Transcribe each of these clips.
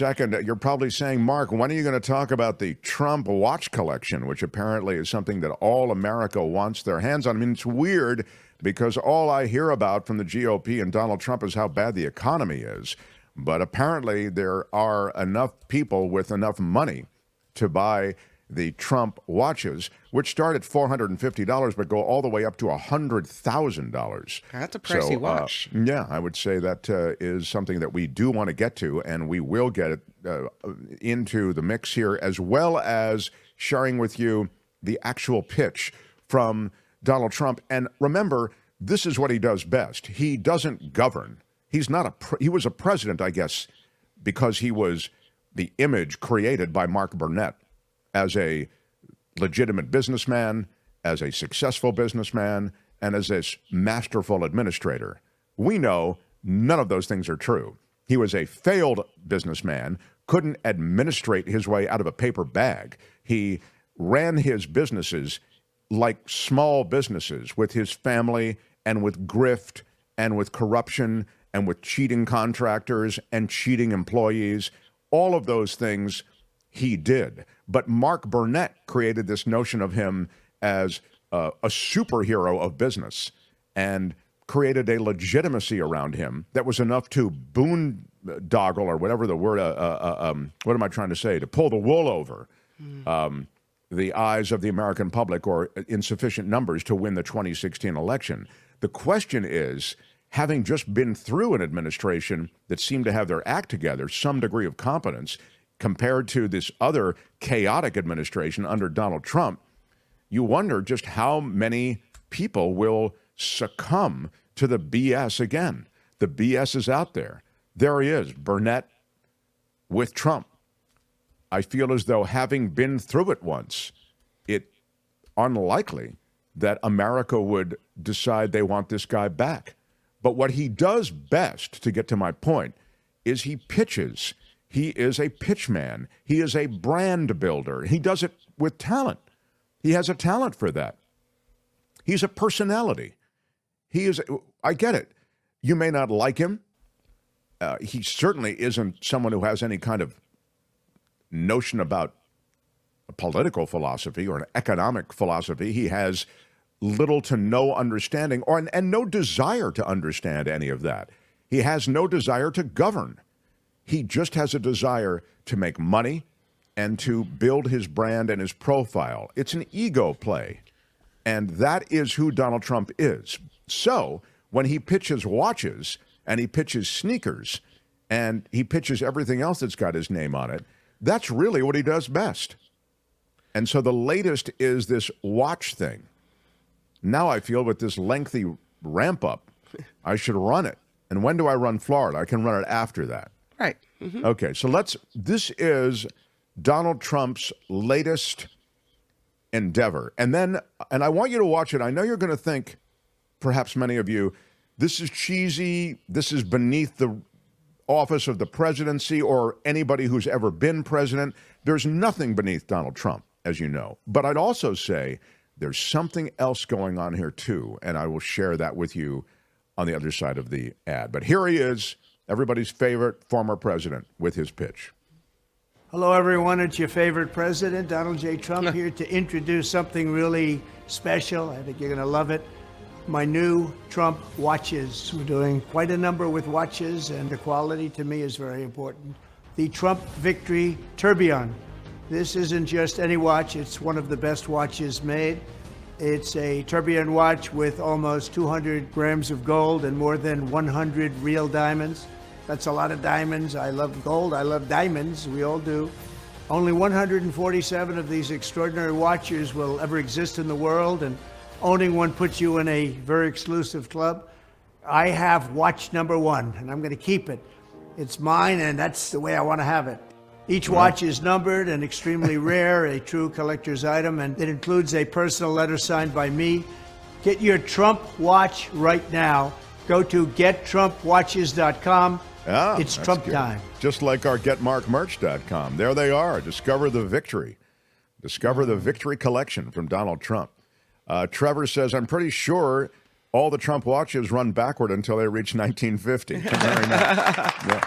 second. You're probably saying, Mark, when are you going to talk about the Trump watch collection, which apparently is something that all America wants their hands on? I mean, it's weird because all I hear about from the GOP and Donald Trump is how bad the economy is. But apparently there are enough people with enough money to buy the Trump watches, which start at $450 but go all the way up to $100,000. That's a pricey watch. Yeah, I would say that is something that we do want to get to, and we will get it into the mix here, as well as sharing with you the actual pitch from Donald Trump. And remember, this is what he does best. He doesn't govern. He was a president, I guess, because he was the image created by Mark Burnett as a legitimate businessman, as a successful businessman, and as this masterful administrator. We know none of those things are true. He was a failed businessman, couldn't administrate his way out of a paper bag. He ran his businesses like small businesses with his family and with grift and with corruption and with cheating contractors and cheating employees. All of those things he did. But Mark Burnett created this notion of him as a superhero of business and created a legitimacy around him that was enough to boondoggle, or whatever the word, what am I trying to say, to pull the wool over the eyes of the American public, or in sufficient numbers to win the 2016 election. The question is, having just been through an administration that seemed to have their act together, some degree of competence, compared to this other chaotic administration under Donald Trump, you wonder just how many people will succumb to the BS again. The BS is out there. There he is, Burnett with Trump. I feel as though, having been through it once, it's unlikely that America would decide they want this guy back. But what he does best, to get to my point, is he pitches. He is a pitchman. He is a brand builder. He does it with talent. He has a talent for that. He's a personality. I get it. You may not like him. He certainly isn't someone who has any kind of notion about a political philosophy or an economic philosophy. He has little to no understanding and no desire to understand any of that. He has no desire to govern. He just has a desire to make money and to build his brand and his profile. It's an ego play. And that is who Donald Trump is. So when he pitches watches and he pitches sneakers and he pitches everything else that's got his name on it, that's really what he does best. And so the latest is this watch thing. Now I feel with this lengthy ramp up, I should run it. And when do I run Florida? I can run it after that. Right. Mm-hmm. Okay, so this is Donald Trump's latest endeavor. And I want you to watch it. I know you're going to think, perhaps many of you, this is cheesy, this is beneath the office of the presidency or anybody who's ever been president. There's nothing beneath Donald Trump, as you know. But I'd also say there's something else going on here too, and I will share that with you on the other side of the ad. But here he is, everybody's favorite former president, with his pitch. Hello, everyone. It's your favorite president, Donald J. Trump, here to introduce something really special. I think you're going to love it. My new Trump watches. We're doing quite a number with watches, and the quality to me is very important. The Trump Victory Tourbillon. This isn't just any watch. It's one of the best watches made. It's a tourbillon watch with almost 200 grams of gold and more than 100 real diamonds. That's a lot of diamonds. I love gold. I love diamonds. We all do. Only 147 of these extraordinary watches will ever exist in the world, and owning one puts you in a very exclusive club. I have watch number one, and I'm going to keep it. It's mine, and that's the way I want to have it. Each watch is numbered and extremely rare, a true collector's item, and it includes a personal letter signed by me. Get your Trump watch right now. Go to gettrumpwatches.com. It's Trump time. Just like our getmarkmerch.com. There they are. Discover the victory. Discover the victory collection from Donald Trump. Trevor says, I'm pretty sure all the Trump watches run backward until they reach 1950. Very nice. Yeah.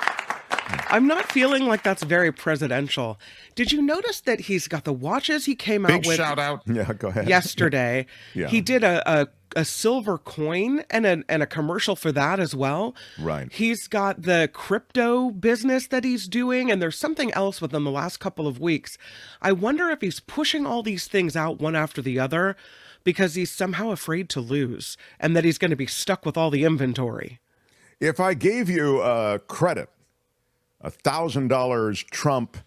I'm not feeling like that's very presidential. Did you notice that he's got the watches he came Big out with shout out. Yeah, go ahead. yesterday? Yeah. He did a silver coin and a commercial for that as well. Right. He's got the crypto business that he's doing, and there's something else within the last couple of weeks. I wonder if he's pushing all these things out one after the other because he's somehow afraid to lose and that he's going to be stuck with all the inventory. If I gave you credit, $1,000 Trump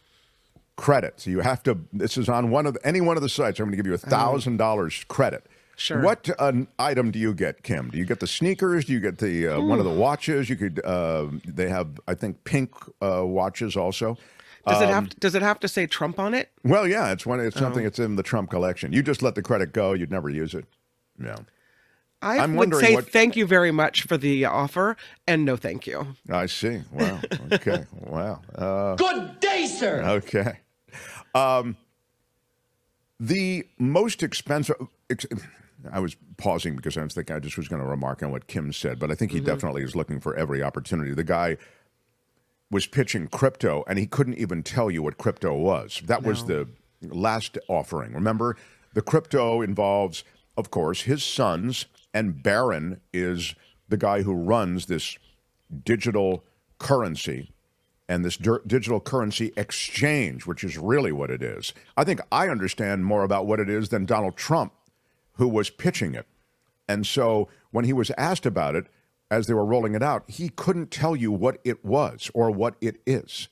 credit, so you have to, this is on any one of the sites, I'm going to give you $1,000 credit. Sure. What item do you get, Kim? Do you get the sneakers? Do you get the one of the watches? You could. They have, I think, pink watches also. Does it have to say Trump on it? Well, yeah, it's something that's in the Trump collection. You just let the credit go. You'd never use it. Yeah. I would say thank you very much for the offer, and no thank you. I see. Wow. Okay. Wow. Good day, sir. Okay. The most expensive. I was pausing because I was thinking I just was going to remark on what Kim said, but I think he definitely is looking for every opportunity. The guy was pitching crypto, and he couldn't even tell you what crypto was. That was the last offering. Remember, the crypto involves, of course, his sons, and Barron is the guy who runs this digital currency and this digital currency exchange, which is really what it is. I think I understand more about what it is than Donald Trump, who was pitching it. And so when he was asked about it, as they were rolling it out, he couldn't tell you what it was or what it is.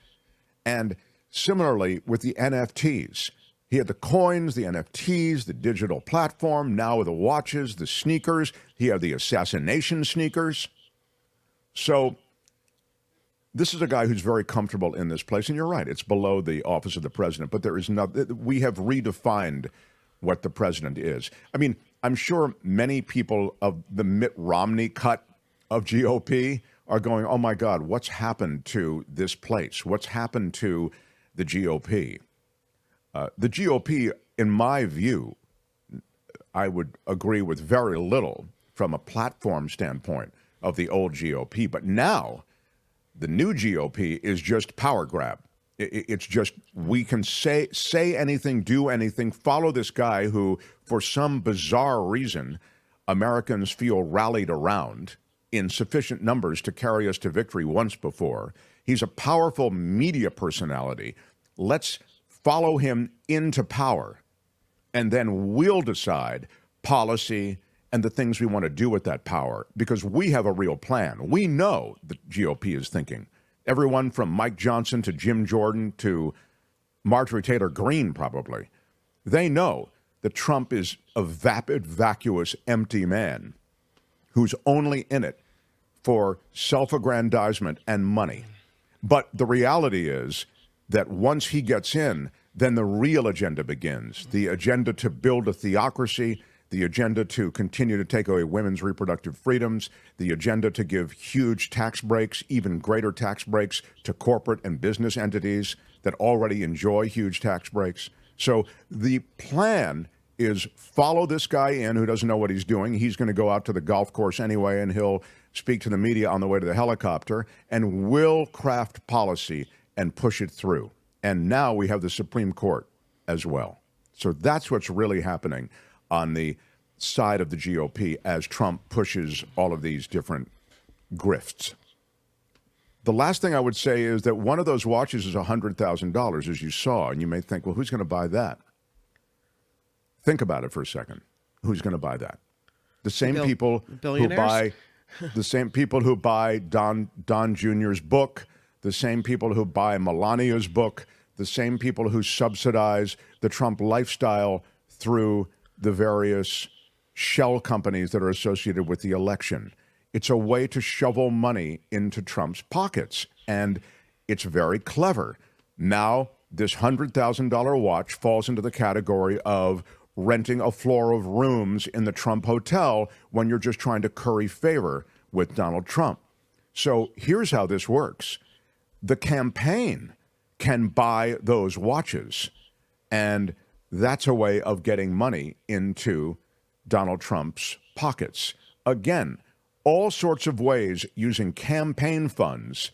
And similarly with the NFTs, he had the coins, the NFTs, the digital platform, now the watches, the sneakers. He had the assassination sneakers. So this is a guy who's very comfortable in this place. And you're right, it's below the office of the president. But there is we have redefined what the president is. I mean, I'm sure many people of the Mitt Romney cut of GOP are going, oh my God, what's happened to this place? What's happened to the GOP? The GOP, in my view, I would agree with very little from a platform standpoint of the old GOP. But now the new GOP is just power grab. It's just, we can say anything, do anything, follow this guy who, for some bizarre reason, Americans feel rallied around in sufficient numbers to carry us to victory once before. He's a powerful media personality. Let's follow him into power, and then we'll decide policy and the things we want to do with that power, because we have a real plan. We know the GOP is thinking. Everyone from Mike Johnson to Jim Jordan to Marjorie Taylor Greene, probably. They know that Trump is a vapid, vacuous, empty man who's only in it for self-aggrandizement and money. But the reality is that once he gets in, then the real agenda begins. The agenda to build a theocracy, the agenda to continue to take away women's reproductive freedoms, the agenda to give huge tax breaks, even greater tax breaks to corporate and business entities that already enjoy huge tax breaks. So the plan is follow this guy in who doesn't know what he's doing. He's going to go out to the golf course anyway, and he'll speak to the media on the way to the helicopter, and will craft policy and push it through. And now we have the Supreme Court as well. So that's what's really happening on the side of the GOP as Trump pushes all of these different grifts. The last thing I would say is that one of those watches is $100,000, as you saw, and you may think, well, who's going to buy that? Think about it for a second. Who's going to buy that? The same people who buy Don Jr.'s book, the same people who buy Melania's book, the same people who subsidize the Trump lifestyle through the various shell companies that are associated with the election. It's a way to shovel money into Trump's pockets, and it's very clever. Now, this $100,000 watch falls into the category of renting a floor of rooms in the Trump hotel when you're just trying to curry favor with Donald Trump. So here's how this works. The campaign can buy those watches, and that's a way of getting money into Donald Trump's pockets. Again, all sorts of ways using campaign funds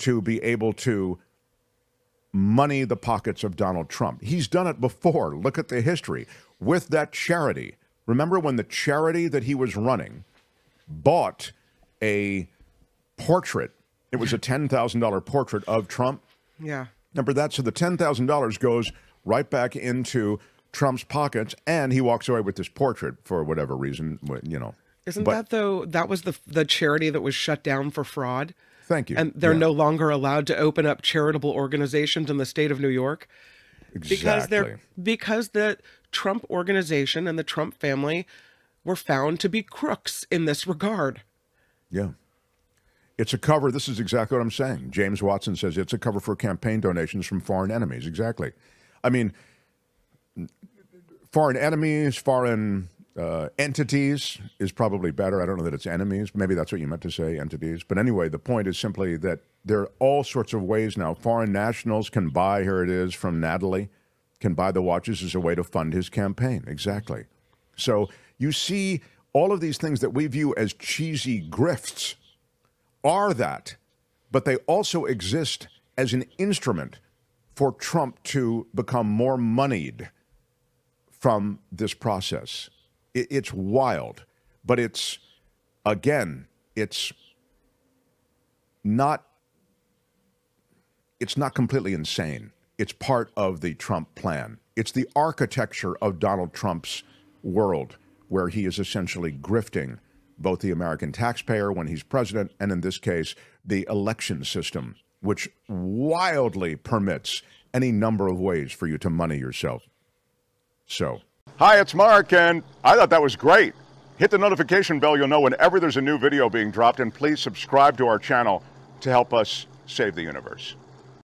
to be able to money the pockets of Donald Trump. He's done it before. Look at the history with that charity. Remember when the charity that he was running bought a portrait? It was a $10,000 portrait of Trump. Yeah. Remember that? So the $10,000 goes right back into Trump's pockets, and he walks away with this portrait for whatever reason, you know. Isn't that, though, that was the charity that was shut down for fraud? Thank you. And they're no longer allowed to open up charitable organizations in the state of New York. Exactly. Because the Trump organization and the Trump family were found to be crooks in this regard. Yeah. It's a cover. This is exactly what I'm saying. James Watson says it's a cover for campaign donations from foreign enemies. Exactly. I mean, foreign enemies, foreign entities is probably better. I don't know that it's enemies. Maybe that's what you meant to say, entities. But anyway, the point is simply that there are all sorts of ways now. Foreign nationals can buy, here it is from Natalie, can buy the watches as a way to fund his campaign. Exactly. So you see all of these things that we view as cheesy grifts are that, but they also exist as an instrument for Trump to become more moneyed from this process. It's wild, but it's, again, it's not completely insane. It's part of the Trump plan. It's the architecture of Donald Trump's world, where he is essentially grifting both the American taxpayer when he's president, and in this case, the election system, which wildly permits any number of ways for you to money yourself. So, hi, it's Mark, and I thought that was great. Hit the notification bell. You'll know whenever there's a new video being dropped, and please subscribe to our channel to help us save the universe.